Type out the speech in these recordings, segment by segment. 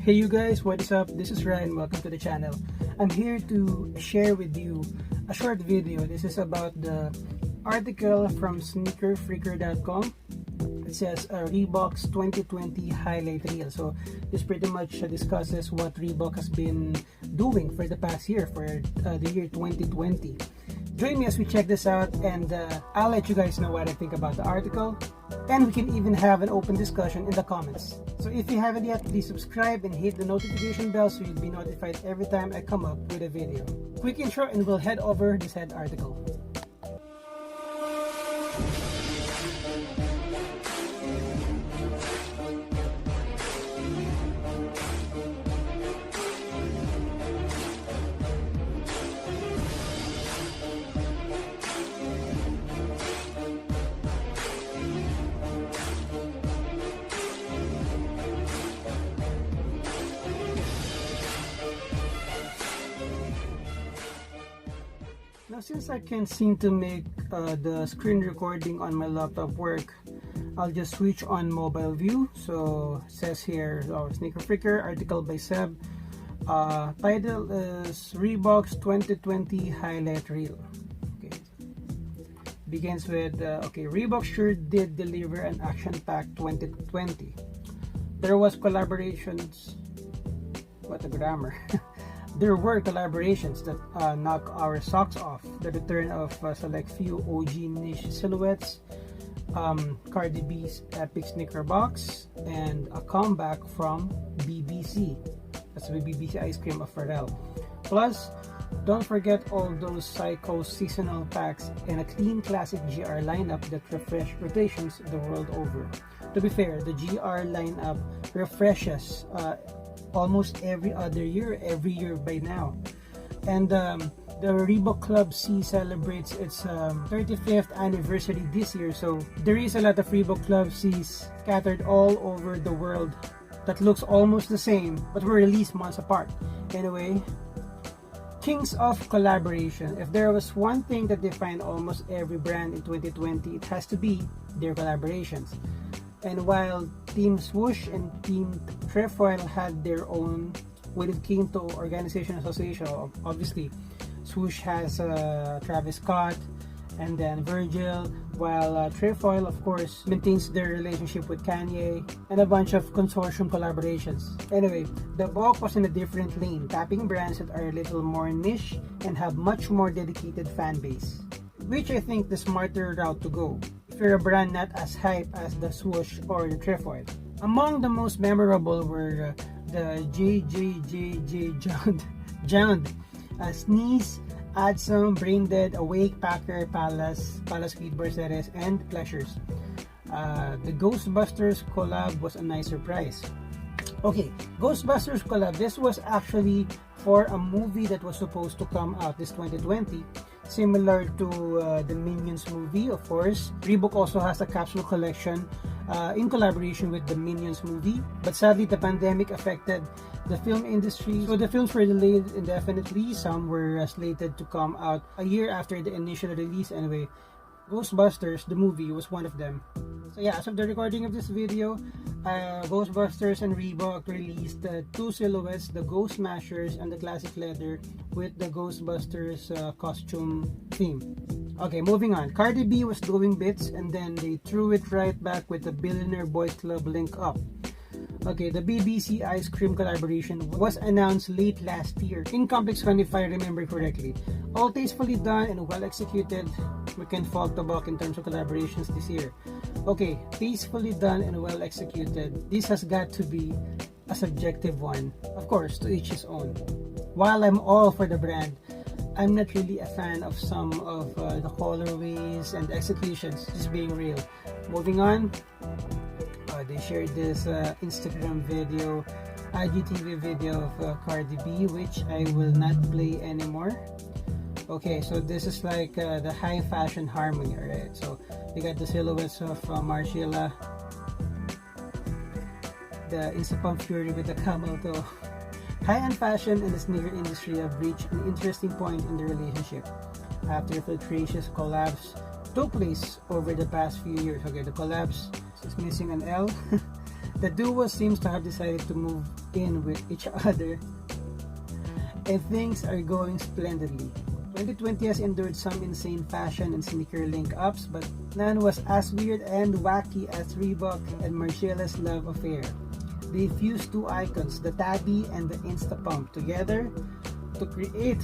Hey you guys, what is up? This is Ryan. Welcome to the channel. I'm here to share with you a short video. This is about the article from sneakerfreaker.com. It says Reebok's 2020 highlight reel. So this pretty much discusses what Reebok has been doing for the past year, for the year 2020. Join me as we check this out, and I'll let you guys know what I think about the article, and we can even have an open discussion in the comments. So if you haven't yet, please subscribe and hit the notification bell so you'll be notified every time I come up with a video. Quick intro and we'll head over the said article. Now, since I can't seem to make the screen recording on my laptop work, I'll just switch on mobile view. So it says here, Sneaker Freaker, article by Seb. Title is Reebok's 2020 highlight reel. Okay. Begins with, Reebok sure did deliver an action-packed 2020. There was collaborations. What a grammar. There were collaborations that knock our socks off. The return of select few OG niche silhouettes, Cardi B's epic sneaker box, and a comeback from BBC. That's the BBC ice cream of Pharrell. Plus, don't forget all those psycho seasonal packs and a clean classic GR lineup that refresh rotations the world over. To be fair, the GR lineup refreshes almost every other year, every year by now. And the Reebok Club C celebrates its 35th anniversary this year, so there is a lot of Reebok Club C's scattered all over the world that looks almost the same but were released months apart. Anyway, kings of collaboration. If there was one thing that defined almost every brand in 2020, it has to be their collaborations. And while Team Swoosh and Team Trefoil had their own when it came to organization association, obviously Swoosh has Travis Scott and then Virgil, while Trefoil of course maintains their relationship with Kanye and a bunch of consortium collaborations. Anyway, the bulk was in a different lane, tapping brands that are a little more niche and have much more dedicated fan base, which I think the smarter route to go if you're a brand not as hype as the Swoosh or the Trefoil. Among the most memorable were the JJJJ Sneeze, Adsum, Brain Dead, Awake, Packer, Palace Skateboard Series, and Pleasures. The Ghostbusters collab was a nice surprise. Okay, Ghostbusters collab, this was actually for a movie that was supposed to come out this 2020. Similar to the Minions movie, of course. Reebok also has a capsule collection in collaboration with the Minions movie, but sadly the pandemic affected the film industry, so the films were delayed indefinitely. Some were slated to come out a year after the initial release. Anyway, Ghostbusters, the movie, was one of them. So yeah, as of the recording of this video, Ghostbusters and Reebok released two silhouettes, the Ghost Smashers and the Classic Leather with the Ghostbusters costume theme. Okay, moving on. Cardi B was doing bits and then they threw it right back with the Billionaire Boys Club link up. Okay, the BBC ice cream collaboration was announced late last year in ComplexCon if I remember correctly. All tastefully done and well executed. We can fault the buck in terms of collaborations this year. Okay, tastefully done and well executed. This has got to be a subjective one. Of course, to each his own. While I'm all for the brand, I'm not really a fan of some of the colorways and the executions, just being real. Moving on. They shared this Instagram video, IGTV video of Cardi B, which I will not play anymore. Okay, so this is like the high fashion harmony, alright? So they got the silhouettes of Margiela, the Instapump Fury with the camel toe. High-end fashion and the sneaker industry have reached an interesting point in the relationship after flirtatious collabs took place over the past few years. Okay, the collabs is missing an L. The duo seems to have decided to move in with each other, and things are going splendidly. 2020 has endured some insane fashion and sneaker link-ups, but none was as weird and wacky as Reebok and Margiela's love affair. They fused two icons, the Tabby and the Instapump, together to create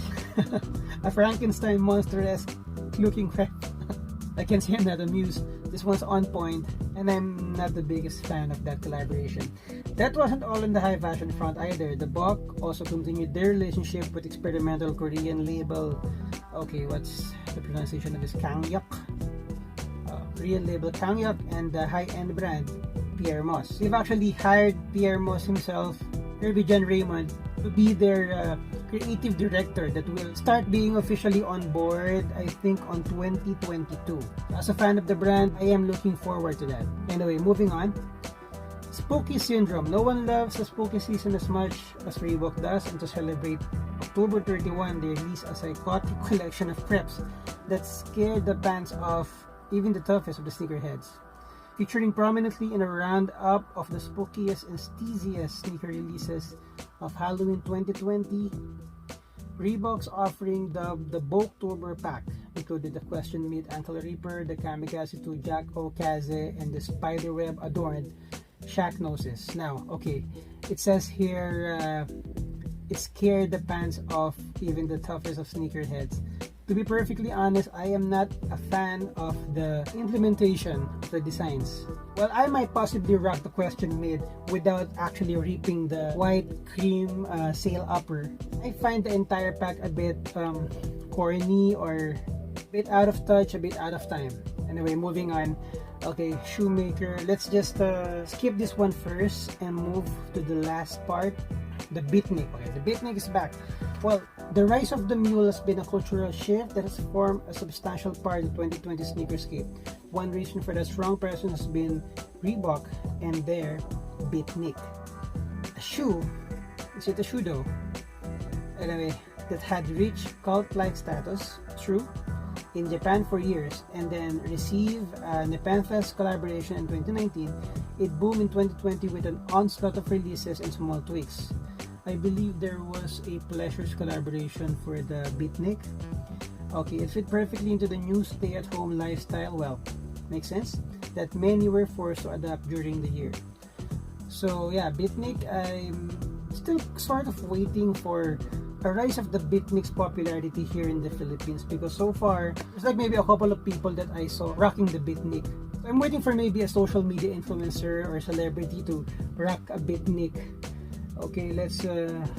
a Frankenstein monster-esque looking crap. I can say I'm not amused. This one's on point, and I'm not the biggest fan of that collaboration. That wasn't all on the high fashion front either. The Bok also continued their relationship with experimental Korean label, okay, what's the pronunciation of this? Kangyuk? Korean label Kangyuk, and the high-end brand Pierre Moss. They've actually hired Pierre Moss himself, Herbie John Raymond, to be their creative director that will start being officially on board, I think, on 2022. As a fan of the brand, I am looking forward to that. Anyway, moving on. Spooky Syndrome. No one loves the spooky season as much as Reebok does, and to celebrate October 31, they released a psychotic collection of preps that scared the pants off even the toughest of the sneakerheads. Featuring prominently in a roundup of the spookiest and steeziest sneaker releases of Halloween 2020, Reebok's offering dubbed the Boktober Pack included the Question Meat Ankle Reaper, the Kamikaze 2 Jack Okaze, and the Spiderweb adorned Shaq Noses. Now, okay, it says here it scared the pants off even the toughest of sneakerheads. To be perfectly honest, I am not a fan of the implementation of the designs. Well, I might possibly rock the Question Mid without actually reaping the white cream sail upper. I find the entire pack a bit corny or a bit out of touch, a bit out of time. Anyway, moving on. Okay, Shoemaker. Let's just skip this one first and move to the last part, the beatnik. Okay, the beatnik is back. Well, the rise of the mule has been a cultural shift that has formed a substantial part of the 2020 sneakerscape. One reason for that strong presence has been Reebok and their beatnik. A shoe, is it a shoe though? Anyway, that had reached cult-like status, true, in Japan for years, and then received a Nepenthes collaboration in 2019. It boomed in 2020 with an onslaught of releases and small tweaks. I believe there was a Pleasures collaboration for the beatnik. Okay, it fit perfectly into the new stay-at-home lifestyle. Well, makes sense that many were forced to adapt during the year. So yeah, beatnik, I'm still sort of waiting for a rise of the beatnik's popularity here in the Philippines, because so far there's like maybe a couple of people that I saw rocking the beatnik. So I'm waiting for maybe a social media influencer or celebrity to rock a beatnik. Okay, let's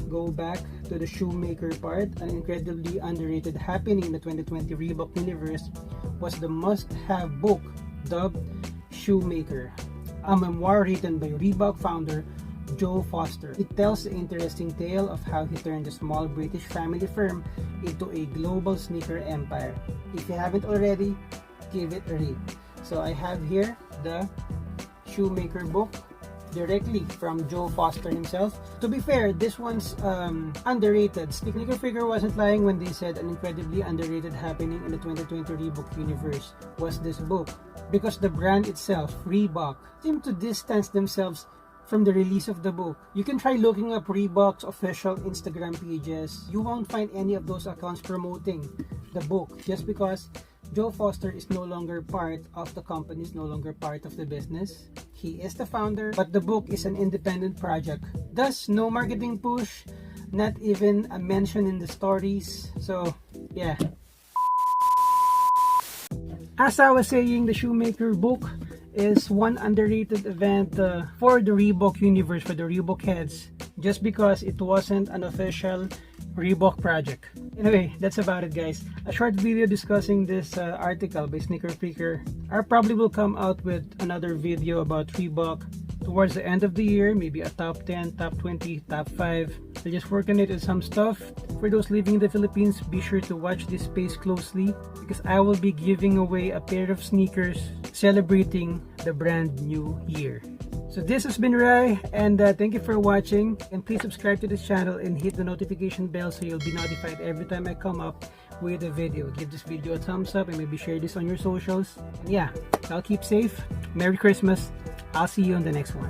go back to the Shoemaker part. An incredibly underrated happening in the 2020 Reebok universe was the must-have book dubbed Shoemaker, a memoir written by Reebok founder Joe Foster. It tells the interesting tale of how he turned a small British family firm into a global sneaker empire. If you haven't already, give it a read. So I have here the Shoemaker book, directly from Joe Foster himself. To be fair, this one's underrated. Sneaker Figure wasn't lying when they said an incredibly underrated happening in the 2020 Reebok universe was this book, because the brand itself, Reebok, seemed to distance themselves from the release of the book. You can try looking up Reebok's official Instagram pages. You won't find any of those accounts promoting the book, just because Joe Foster is no longer part of the company, is no longer part of the business. He is the founder, but the book is an independent project. Thus, no marketing push, not even a mention in the stories. So, yeah. As I was saying, the Shoemaker book is one underrated event for the Reebok universe, for the Reebok heads, just because it wasn't an official Reebok project. Anyway, that's about it, guys. A short video discussing this article by Sneaker Freaker. I probably will come out with another video about Reebok towards the end of the year, maybe a top 10, top 20, top 5. I just work on it and some stuff. For those living in the Philippines, be sure to watch this space closely, because I will be giving away a pair of sneakers celebrating the brand new year. So this has been Rai, and thank you for watching, and please subscribe to this channel and hit the notification bell so you'll be notified every time I come up with a video. Give this video a thumbs up and maybe share this on your socials. And yeah, I'll keep safe. Merry Christmas. I'll see you on the next one.